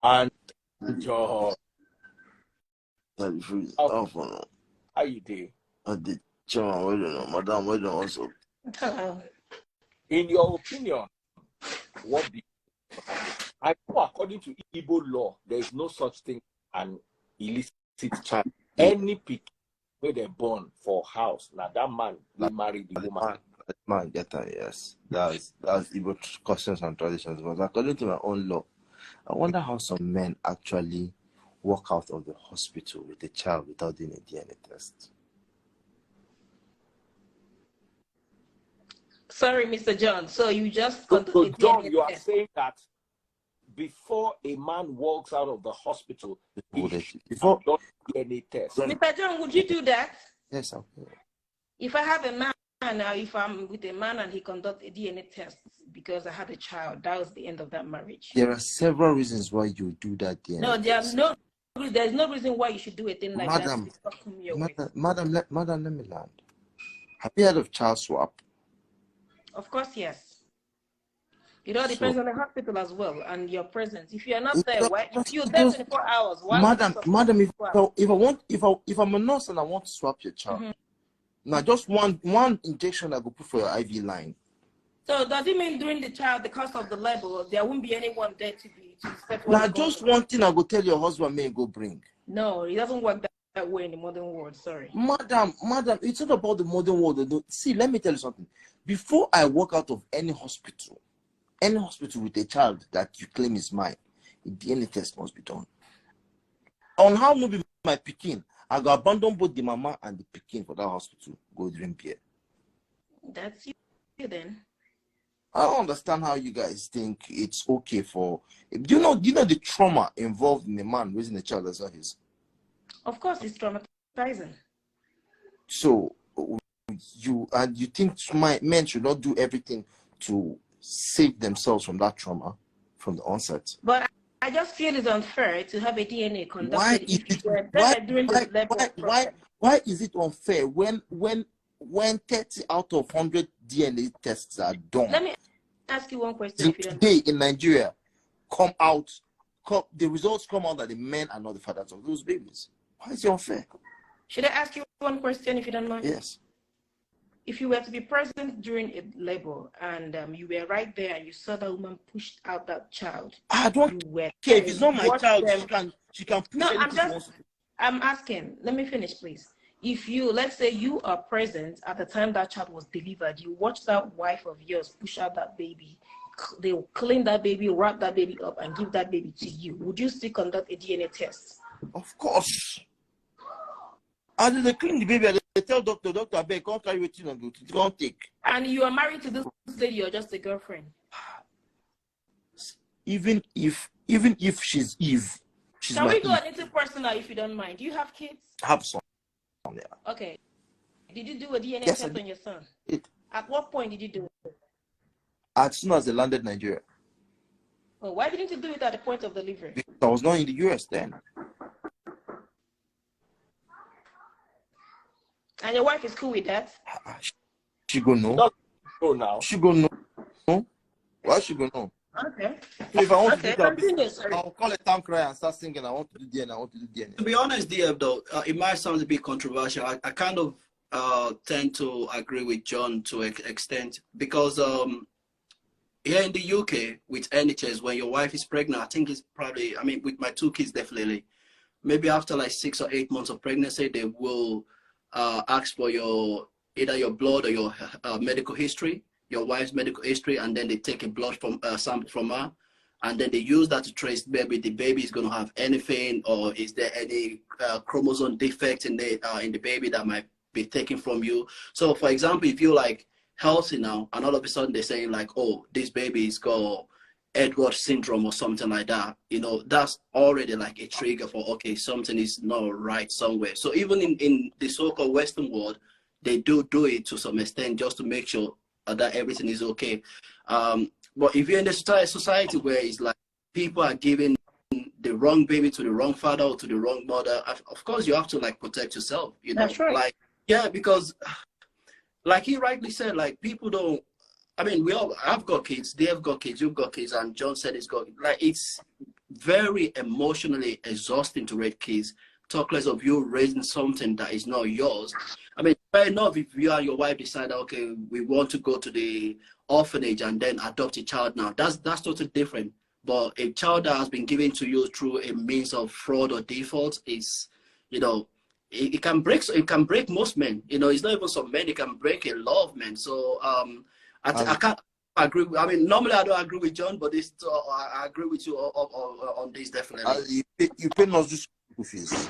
And John, How fun. how you doing? I did. Chairman, well done. Madam, well done also. In your opinion, what do I know according to Igbo law, there is no such thing as an illicit child. Any pick where they're born for house, now that man will marry the woman. Man, get that, yes. That's Igbo customs and traditions. But according to my own law, I wonder how some men actually walk out of the hospital with a child without doing a DNA test. Sorry, Mr. John. So you just So John, DNA you are test. saying that before a man walks out of the hospital, Before DNA test. Mr. John, would you do that? Yes, I'm here. If I have a man, if I'm with a man and he conducts a DNA test because I had a child, that was the end of that marriage. There are several reasons why you do that DNA No, test. there's no reason why you should do a thing like Madam, that. Stop coming your way. Madam, let me land. Have you heard of child swap? Of course, yes. It all depends on the hospital as well and your presence. If you're not there, why? If you're there 24 hours, why? Madam, if I'm a nurse and I want to swap your child, now just one injection I go put for your IV line. So does it mean during the child, the cost of the labor, there won't be anyone there to step Now just one thing I go tell your husband may go bring. No, it doesn't work that way in the modern world. Sorry. Madam, it's not about the modern world. See, let me tell you something. Before I walk out of any hospital with a child that you claim is mine, a DNA test must be done. On how no be my pikin, I go abandon both the mama and the pikin for that hospital. Go drink beer. That's you then. I don't understand how you guys think it's okay for. Do you know the trauma involved in a man raising a child as his? Of course, it's traumatizing. So you think men should not do everything to save themselves from that trauma from the onset? But I just feel it's unfair to have a DNA conducted. Why is it unfair when 30 out of 100 DNA tests are done? Let me ask you one question. Today in Nigeria, the results come out that the men are not the fathers of those babies. Why is it unfair? Should I ask you one question if you don't mind? Yes. If you were to be present during a labor and you were right there and you saw that woman pushed out that child, I don't care. If it's not my child, she can push anything. I'm asking, let me finish, please. If you, let's say you are present at the time that child was delivered, you watch that wife of yours push out that baby, they will clean that baby, wrap that baby up and give that baby to you. Would you still conduct a DNA test? Of course. And they clean the baby and they tell doctor, I beg, can't carry it and do it. Can't take. And you are married to this lady or just a girlfriend? Even if she's Eve, she's Can we go Eve. a little personal if you don't mind? Do you have kids? I have some. Yeah. Okay. Did you do a DNA Yes, test on your son? At what point did you do it? As soon as they landed Nigeria. Well, why didn't you do it at the point of delivery? Because I was not in the US then. And your wife is cool with that? She go no. No, now. She go no. Why she go no? Okay. So if I want to do continue, that, I'll call a town crier and start singing, I want to do DNA, I want to do DNA. To be honest, DF, though, it might sound a bit controversial. I kind of tend to agree with John to an extent because here in the UK, with NHS, when your wife is pregnant, I think it's probably, I mean, with my 2 kids, definitely, maybe after like 6 or 8 months of pregnancy, they will ask for either your blood or your medical history, your wife's medical history, and then they take a blood from sample from her, and then they use that to trace maybe the baby is going to have anything, or is there any chromosome defect in the baby that might be taken from you. So, for example, if you're like healthy now, and all of a sudden they're saying like, oh, this baby's got Edward syndrome or something like that, you know, that's already like a trigger for, okay, something is not right somewhere. So even in the so-called Western world, they do it to some extent just to make sure that everything is okay. But if you're in a society where it's like people are giving the wrong baby to the wrong father or to the wrong mother, of course you have to like protect yourself, you know. That's right. Like, yeah, because like he rightly said, like people don't, I mean, I've got kids, they have got kids, you've got kids, and John said he's got, like, very emotionally exhausting to raise kids. Talk less of you raising something that is not yours. I mean, fair enough if you and your wife decide, okay, we want to go to the orphanage and then adopt a child now. That's totally different. But a child that has been given to you through a means of fraud or default is, you know, it can break most men. You know, it's not even some men, it can break a lot of men. So I can't agree. I mean, normally I don't agree with John, but this I agree with you on this definitely. You pay nursery school fees.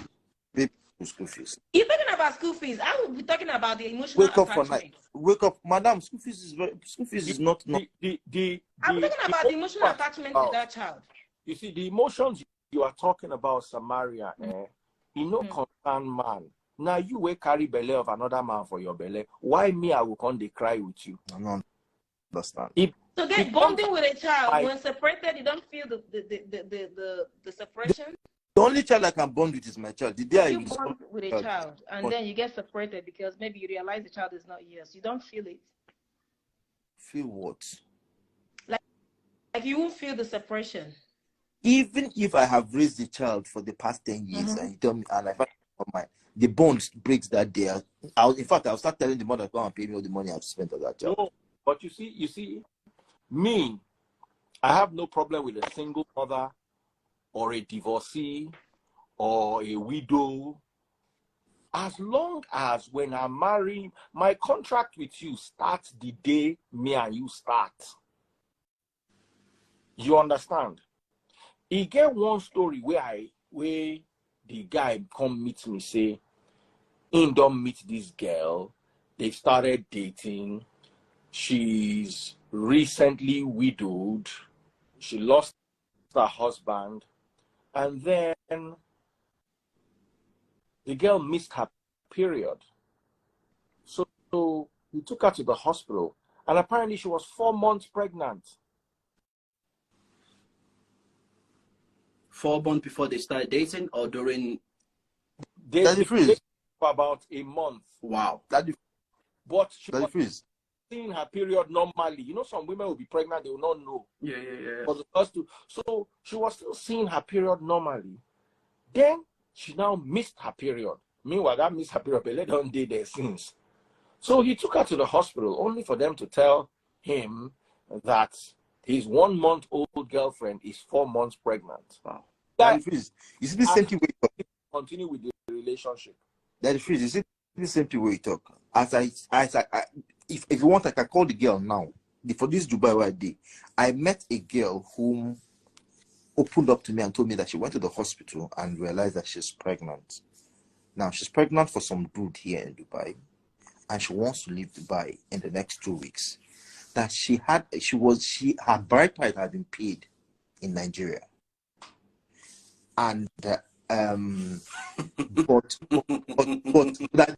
Pay school fees. You're talking about school fees. I will be talking about the emotional attachment. Wake up, madam. School fees is not. I'm talking about the emotional attachment with that child. You see, the emotions you are talking about, Samaria, you know, concern man. Now you will carry belly of another man for your belly. Why me? I will come they cry with you. I don't understand. So get bonding with a child when separated, you don't feel the separation. The only child I can bond with is my child. The day You bond with a child and then you get separated because maybe you realize the child is not yours. You don't feel it. Feel what? Like you won't feel the separation. Even if I have raised the child for the past 10 years and you tell me, and I find the bond breaks that day. In fact, I'll start telling the mother to come and pay me all the money I've spent on that child. No, but you see, me, I have no problem with a single mother or a divorcee or a widow. As long as when I'm married, my contract with you starts the day me and you start. You understand? He get one story where the guy come meet me, say, he don't meet this girl. They started dating. She's recently widowed. She lost her husband. And then the girl missed her period. So he took her to the hospital. And apparently she was 4 months pregnant. 4 months before they started dating or during? They dated for about a month. Wow. But she was seeing her period normally. You know, some women will be pregnant, they will not know. Yeah. For the first two. So she was still seeing her period normally. Then she now missed her period. Meanwhile, that missed her period, but let on day there since. So he took her to the hospital only for them to tell him that his 1 month old girlfriend is 4 months pregnant. Wow. That is the same thing we talk. Continue with the relationship. That is is it the same thing we talk. If you want, I can call the girl now. For this Dubai where I did, I met a girl whom opened up to me and told me that she went to the hospital and realized that she's pregnant. Now she's pregnant for some dude here in Dubai, and she wants to leave Dubai in the next 2 weeks. That her bride price had been paid in Nigeria, and but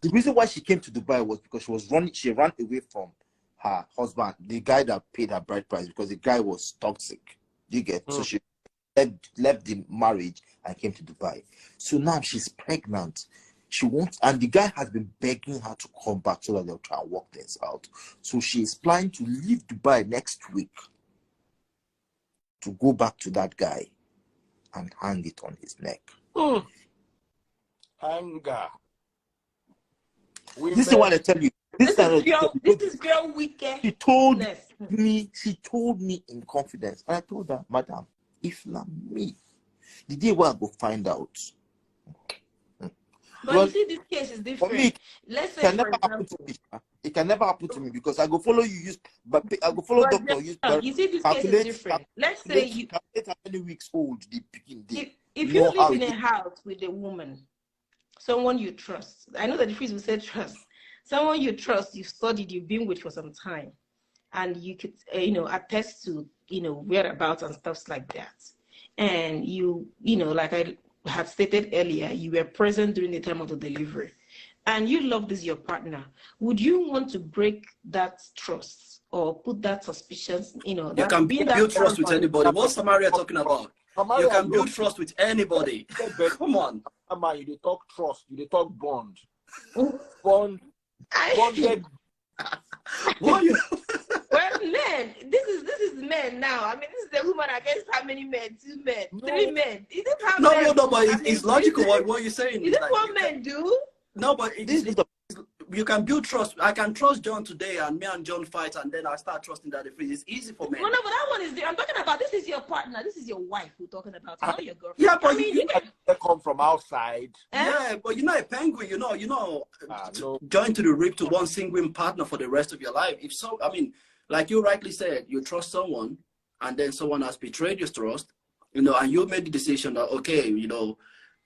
the reason why she came to Dubai was because she ran away from her husband, the guy that paid her bride price, because the guy was toxic. You get so she left the marriage and came to Dubai. So now she's pregnant. She wants, and the guy has been begging her to come back so that they'll try and work things out. So she is planning to leave Dubai next week to go back to that guy and hang it on his neck. Anger. This is what I tell you. This is girl wicked. She told me in confidence. And I told her, madam, if not me, the day where I go find out. But you see, this case is different. For me, let's say, for example, it can never happen to me because I go follow you but I go follow doctor use. You see, this case is different. Let's say you calculate how many weeks old the picking day. If you live in a house with a woman, someone you trust, I know that the priest will say trust, someone you trust, you've studied, you've been with for some time, and you could, attest to, whereabouts and stuff like that. And like I had stated earlier, you were present during the time of the delivery, and you love this your partner. Would you want to break that trust or put that suspicion? You can build trust with anybody. What's Samaria talking about? You can build trust with anybody. Come on. You dey talk trust, you dey talk bond. Bonded. Well, But men, this is men now. I mean, this is a woman against how many men? 2 men, 3 men. Is this how men? No, but it's logical what you're saying. Is this what men do? No, but you can build trust. I can trust John today, and me and John fight, and then I start trusting that it's easy for men. No, but that one is I'm talking about. This is your partner. This is your wife. We're talking about, not your girlfriend. Yeah, but they come from outside. Yeah, but you're not a penguin. No. Join to the rip to one single partner for the rest of your life. If so, I mean, like you rightly said, you trust someone, and then someone has betrayed your trust, and you made the decision that, okay,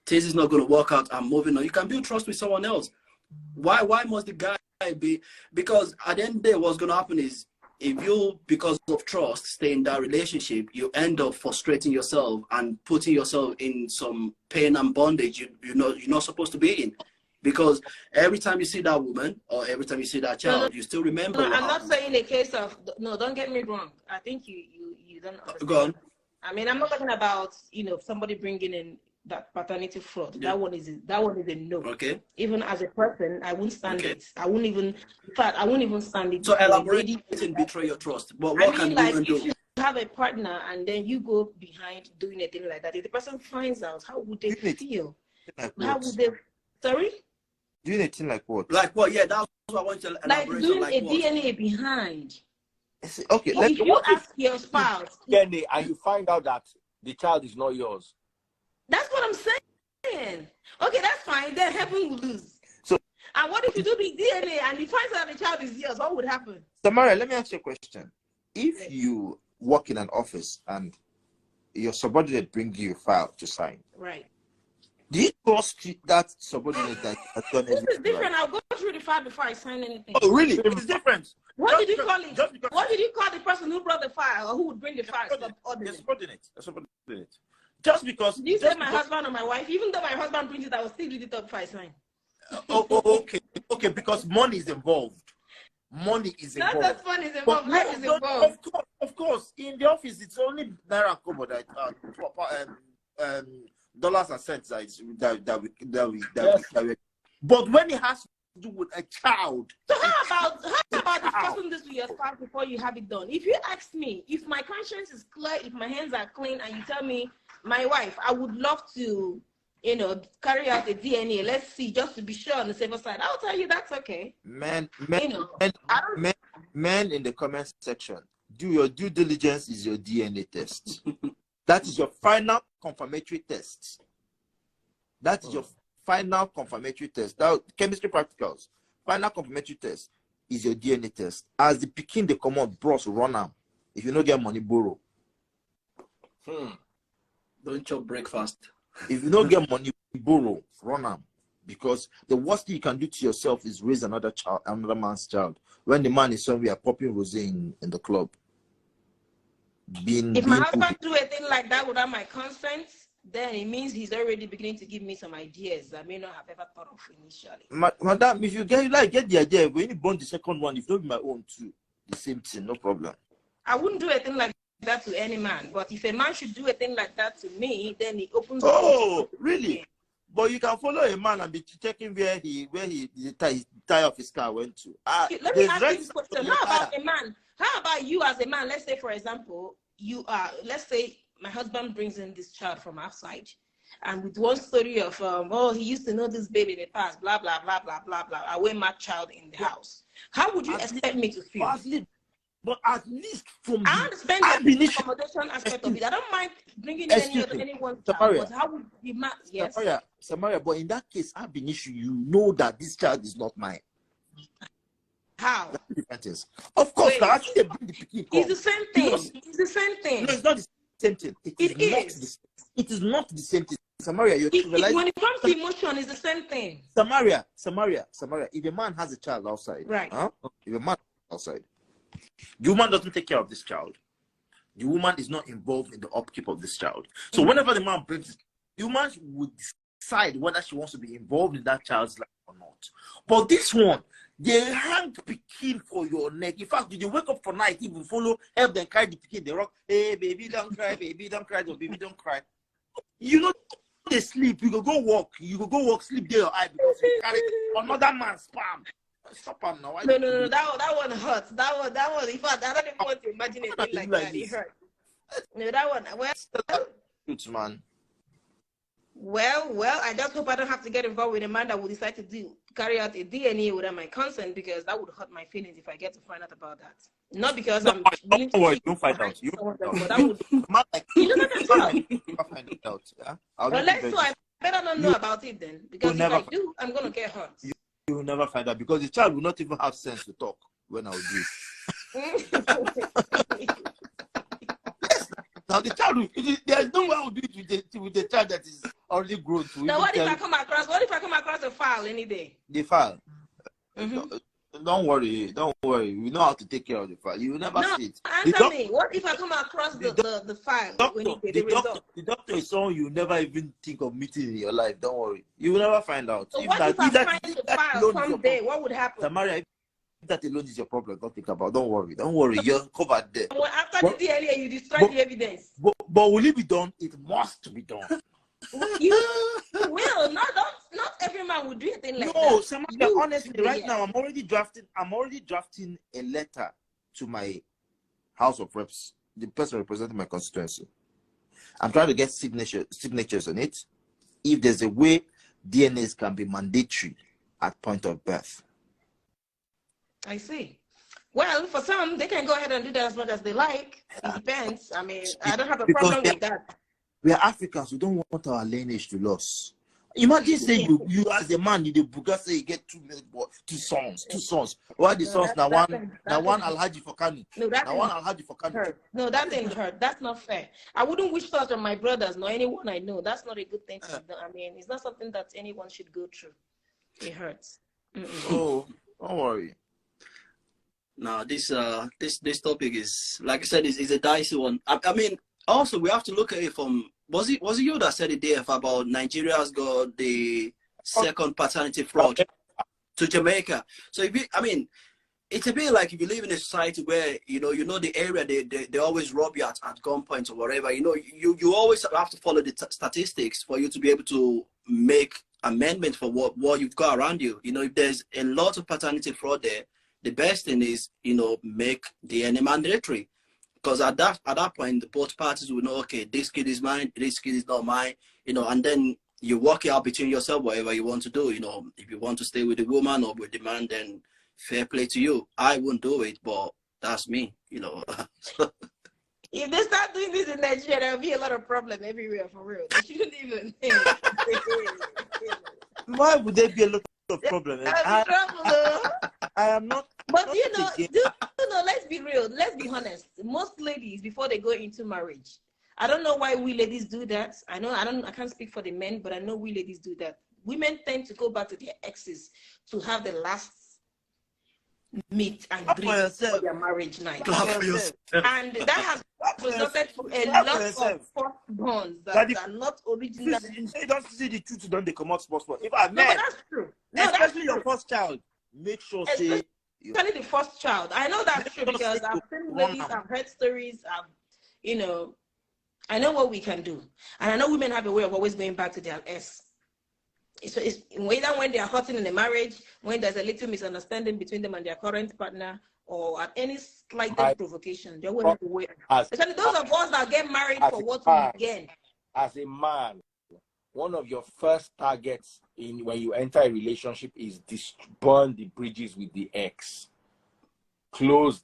this is not going to work out, I'm moving on. You can build trust with someone else. Why must the guy be? Because at the end of the day, what's going to happen is, if you, because of trust, stay in that relationship, you end up frustrating yourself and putting yourself in some pain and bondage you're not supposed to be in. Because every time you see that woman or every time you see that child, you still remember. No, I'm not saying a case of, no, don't get me wrong. I think you don't understand. Go on. I mean, I'm not talking about, somebody bringing in that paternity fraud. Yeah. That one is a no. Okay. Even as a person, I wouldn't stand it. I wouldn't even stand it. So elaborate and betray your trust. But what can women do? If you have a partner and then you go behind doing a thing like that, if the person finds out, how would they feel? How would they? Sorry. Doing a thing like what? Like what? Yeah, that's what I want to elaborate. Like doing a DNA behind. Okay. If you ask your spouse DNA and you find out that the child is not yours. That's what I'm saying. Okay, that's fine. Then heaven will lose. So, and what if you do the DNA and you find out the child is yours? What would happen? Samara, let me ask you a question. If you work in an office and your subordinate brings you a file to sign, right? Do you trust that subordinate that has done everything? This is different. Right? I'll go through the file before I sign anything. Oh, really? It's different. What did you call it? What did you call the person who brought the file or who would bring the file? Subordinate. Just because. Did you say my husband or my wife? Even though my husband brings it, I will still read it up before I sign. Okay, because money is involved. Money is involved. Not that money is involved. Life is involved. Of course. In the office, it's only naira kobo that dollars and cents that we. But when it has to do with a child. So how about discussing this with your spouse before you have it done? If you ask me, if my conscience is clear, if my hands are clean, and you tell me, my wife, I would love to, carry out a DNA. Let's see, just to be sure on the safer side. I'll tell you that's okay. Men in the comment section, do your due diligence is your DNA test. That is your final confirmatory test. That is your final confirmatory test. That chemistry practicals. Final confirmatory test is your DNA test. As the pikin they come out, bros run am. If you don't get money, borrow. Don't chop breakfast. If you don't get money, borrow, run am. Because the worst thing you can do to yourself is raise another man's child. When the man is somewhere popping rosé in the club. If my husband do a thing like that without my consent, then it means he's already beginning to give me some ideas I may not have ever thought of initially. Madam, if you get the idea, when you burn the second one, if not my own too, the same thing, no problem. I wouldn't do a thing like that to any man, but if a man should do a thing like that to me, then it opens. Oh, really? But you can follow a man and be checking where the tire of his car went to. Let me ask you this question: how about a man? How about you as a man? Let's say, for example, let's say my husband brings in this child from outside, and with one story of he used to know this baby in the past, blah blah blah blah blah blah. I wear my child in the house. How would you expect me to feel? But at least from I understand the accommodation aspect of it. I don't mind bringing in anyone's child, but how would the man? Yes, Samaria. But in that case, ab initio, you know that this child is not mine. How? That's the difference is. Of course, actually they bring the pikin. It's the same thing. It's the same thing. No, it's not the same thing. It is not the same thing. Samaria, when it comes to emotion, it's the same thing. Samaria. If a man has a child outside, right? If a man outside, the woman doesn't take care of this child. The woman is not involved in the upkeep of this child. So whenever the man brings it, the woman would decide whether she wants to be involved in that child's life or not. But this one, they hang pikin for your neck. In fact, you wake up for night, even help them carry the pikin, they rock, hey, baby, don't cry, baby, don't cry, oh, baby, don't cry. You know, they sleep, you go walk, sleep there your eye because you carry another man's sperm. Stop on now. Why No, you no, no, do that one hurts. That one. In fact, I don't even want to imagine a that? thing like Like that. It this? hurts. No, that one. Truth, man. Well. I just hope I don't have to get involved with a man that will decide to carry out a DNA without my consent, because that would hurt my feelings if I get to find out about that. Not because I'm willing to Don't worry, cheat don't find behind out. You someone else, don't but find that out. would. Man, like You know that man, as like you never find it out. Yeah? I'll make you Unless very so, I better not know about it then, because if never I do, I'm gonna get hurt. you will never find out because the child will not even have sense to talk when I will do it. Now the child will, there's no way I will do it with the child that is already grown to Now, even what if tell I come across a file any day? the file. Mm-hmm. Don't worry. We know how to take care of the file. You will never No, see it. answer me. What if I come across the file when you get the result? The doctor is someone you never even think of meeting in your life. Don't worry. You will never find out. So what if I find the file alone is your someday? problem. What would happen? Samaria, if that alone is your problem, don't think about. Don't worry. You're covered there. Well, after the DNA, you destroy the evidence. But will it be done? It must be done. You will. Not every man would do a thing like that. No, Samaria, honestly, right yes. now I'm already drafting a letter to my House of Reps, the person representing my constituency. I'm trying to get signatures on it. If there's a way DNAs can be mandatory at point of birth. I see. Well, for some, they can go ahead and do that as much as they like. It depends. I mean, I don't have a problem with that. We are Africans. We don't want our lineage to lose. Imagine saying you as a man, you the Buga say you get two sons. Why the sons now one Alhaji for Kanu? No, that now one Alhaji for Kanu. No, that didn't hurt. That's not fair. I wouldn't wish such on my brothers nor anyone I know. That's not a good thing to do. I mean, it's not something that anyone should go through. It hurts. Oh, don't worry. No, this topic is, like I said, is a dicey one. I mean, also we have to look at it from. Was it you that said it there about Nigeria's got the second paternity fraud to Jamaica? So it's a bit like if you live in a society where you know the area they always rob you at gunpoint or whatever. You always have to follow the statistics for you to be able to make amendment for what you've got around you. If there's a lot of paternity fraud there, the best thing is make DNA mandatory. Because at that point, both parties will know, okay, this kid is mine, this kid is not mine, and then you work it out between yourself, whatever you want to do. If you want to stay with the woman or with the man, then fair play to you. I wouldn't do it, but that's me, If they start doing this in Nigeria, there'll be a lot of problem everywhere, for real. They shouldn't even. Why would there be a lot of problem? I am not. But let's be real. Let's be honest. Most ladies, before they go into marriage, I don't know why we ladies do that. I can't speak for the men, but I know we ladies do that. Women tend to go back to their exes to have the last meet and greet for their marriage night. And that has resulted in a lot of first bonds that are not original. You don't see the truth, don't they come out sports. If No, but that's true. Especially your first child, make sure especially the first child. I know that's true because I've seen ladies, I've heard stories, I know what we can do. And I know women have a way of always going back to their ex. So it's whether when they are hurting in a marriage, when there's a little misunderstanding between them and their current partner, or at any slight provocation, they will have a way. Especially those of us that get married for what we gain. As a man, one of your first targets when you enter a relationship is burn the bridges with the ex. Close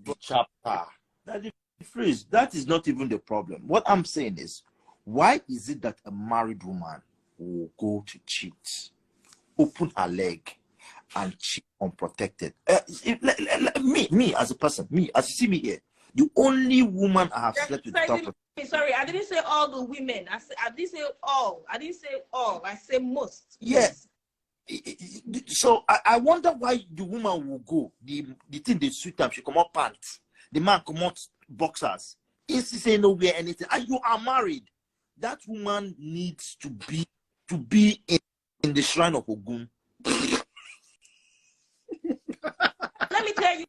the chapter. That is not even the problem. What I'm saying is, why is it that a married woman will go to cheat, open her leg, and cheat unprotected? Me as a person, as you see me here, the only woman I have slept with. Sorry, I didn't say all the women. I didn't say all. I didn't say all. I say most. Yes. So I wonder why the woman will go. The thing they suit them, she come out pants. The man come out boxers. Is he say nowhere anything? And you are married. That woman needs to be in the shrine of Ogun. Let me tell you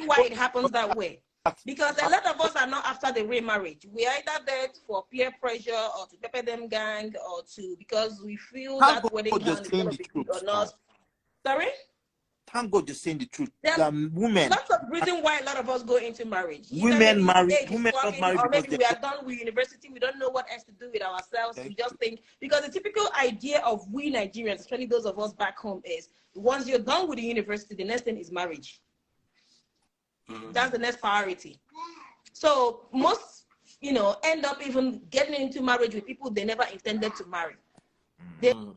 why it happens that way. Because a lot of us are not after the remarriage. We are either there for peer pressure or to pepper them gang or because we feel that wedding gown is going to be good on us. Sorry? thank God you're saying the truth. There's The women, lots of reason why a lot of us go into marriage. Either women maybe marry, age is women not coming, marry or because maybe we are done with university. We don't know what else to do with ourselves. We just think, because the typical idea of we Nigerians, especially those of us back home, is once you're done with the university, the next thing is marriage. That's the next priority. So most, end up even getting into marriage with people they never intended to marry. They'll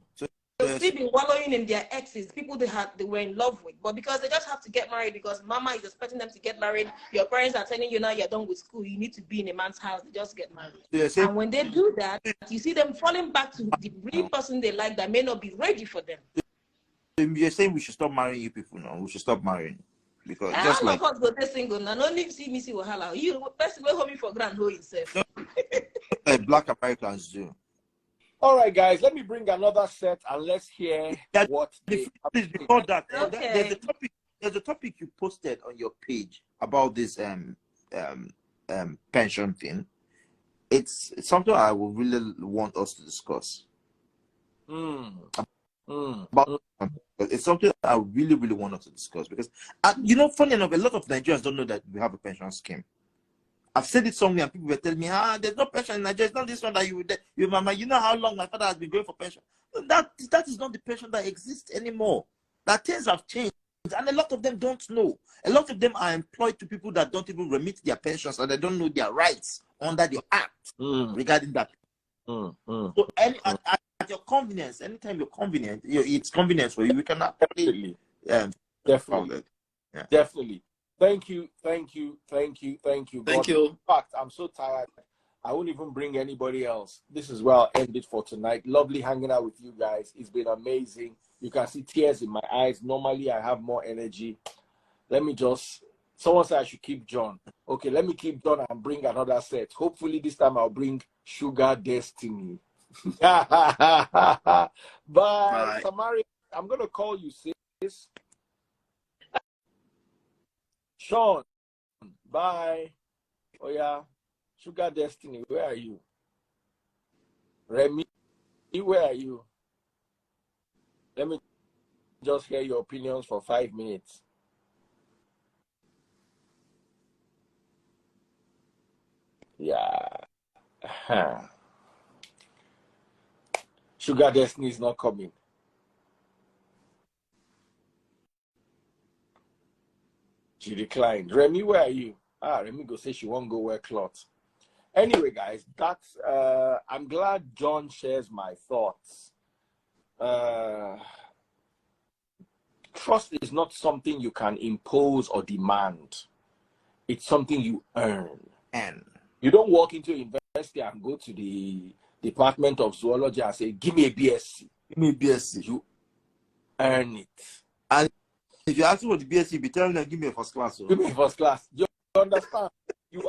still be wallowing in their exes, people they were in love with, but because they just have to get married because mama is expecting them to get married, your parents are telling you now you're done with school, you need to be in a man's house, they just get married. And when they do that, you see them falling back to the real person they like that may not be ready for them. You're saying we should stop marrying you people now. We should stop marrying. Because and just all like of us go there single now, no need see me see wahala. You person will hold me for grand hold himself. like Black Americans do. All right, guys, let me bring another set and let's hear what they please, before that, Okay. there's a topic you posted on your page about this pension thing. It's something I would really want us to discuss. It's something I really, really want us to discuss because, funny enough, a lot of Nigerians don't know that we have a pension scheme. I've said it somewhere and people were telling me, there's no pension in Nigeria. It's not this one that you mama, you know how long my father has been going for pension. That is not the pension that exists anymore. That things have changed. And a lot of them don't know. A lot of them are employed to people that don't even remit their pensions and they don't know their rights under the act regarding that. So at your convenience, anytime you're convenient, it's convenience for you. We cannot definitely. Definitely. Thank you. Thank you. In fact, I'm so tired. I won't even bring anybody else. This is where I'll end it for tonight. Lovely hanging out with you guys. It's been amazing. You can see tears in my eyes. Normally, I have more energy. Someone said I should keep John. Okay, let me keep John and bring another set. Hopefully, this time I'll bring Sugar Destiny. Bye. Samari, I'm going to call you, sis. Sean, bye. Oh, yeah. Sugar Destiny, where are you? Remy, where are you? Let me just hear your opinions for 5 minutes. Yeah. Sugar Destiny is not coming. She declined. Remy, where are you? Remy go say she won't go wear cloth. Anyway, guys, that's I'm glad John shares my thoughts. Trust is not something you can impose or demand. It's something you earn. And you don't walk into university and go to the Department of Zoology and say, give me a BSc. Give me a BSc. You earn it. And if you ask for the BSc, be telling them, give me a first class. Give me a first class. You understand? You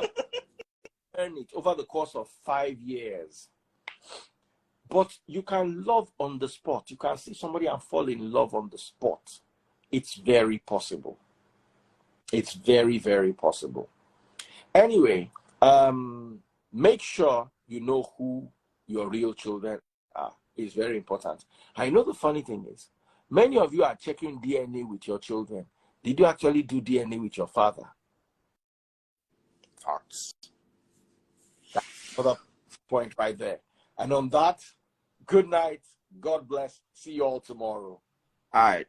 earn it over the course of 5 years. But you can love on the spot. You can see somebody and fall in love on the spot. It's very possible. It's very, very possible. Anyway, make sure you know who your real children are. It's very important. I know the funny thing is, many of you are checking DNA with your children. Did you actually do DNA with your father? Facts. That's another point right there. And on that, good night. God bless. See you all tomorrow. All right.